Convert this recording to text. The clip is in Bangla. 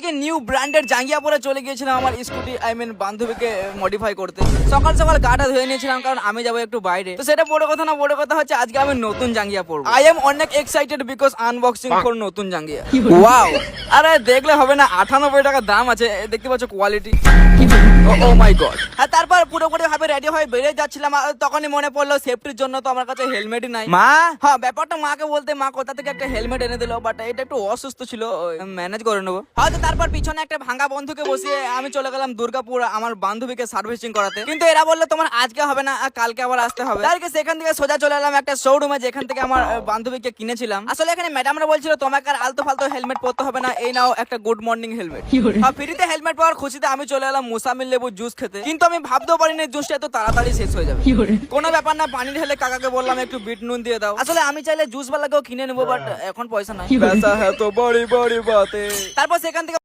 আজকে নিউ ব্র্যান্ডের জাঙ্গিয়া পরে চলে গিয়েছিলাম আমার স্কুটি বান্ধবীকে মডিফাই করতে। সকাল সকাল গাটা ধুয়ে নিয়েছিলাম কারণ আমি যাবো একটু বাইরে। তো সেটা বড় কথা না, বড় কথা হচ্ছে আজকে আমি নতুন জাঙ্গিয়া পরবো। আই এম অনেক এক্সাইটেড বিকজ আনবক্সিং ফর নতুন জাঙ্গিয়া। ওয়াও, আরে দেখলে হবে না, 98 টাকা দাম আছে, দেখতে পাচ্ছ কোয়ালিটি। ও মাই গড। আর তারপর পুরোপুরি ভাবে রেডি হয়ে বেরিয়ে যাচ্ছিলাম, আর তখনই মনে পড়লো সেফটির জন্য তো আমার কাছে হেলমেটই নাই। মা, হ্যাঁ ব্যাপারটা মাকে বলতে মা কোথা থেকে একটা হেলমেট এনে দিল, বাট এটা একটু অসুস্থ ছিল, ম্যানেজ করে নেবো হয়তো। তারপর পিছনে একটা ভাঙা বন্ধুকে বসিয়ে আমি চলে গেলাম দুর্গাপুর আমার বান্ধবীকে সার্ভিসিং করাতে। কিন্তু এরা বললো তোমার আজকে হবে না, কালকে আবার আসতে হবে। তাই সেখান থেকে সোজা চলে এলাম একটা শোরুমে যেখান থেকে আমার বান্ধবীকে কিনেছিলাম। আসলে এখানে ম্যাডামরা বলছিল তোমাকে আর আলতু ফালতু হেলমেট পরতে হবে না, এই নাও একটা গুড মর্নিং হেলমেট। ফ্রিতে হেলমেট পাওয়ার খুশিতে আমি চলে এলাম মুসামিল লেবু জুস খেতে। কিন্তু আমি ভাবতেও পারিনি জুসটা এত তাড়াতাড়ি শেষ হয়ে যাবে। কোনো ব্যাপার না, পানি ঢেলে কাকাকে বললাম একটু বিট নুন দিয়ে দাও। আসলে আমি চাইলে জুস বালাকেও কিনে নেবো, বাট এখন পয়সা নাই। তারপর সেখান থেকে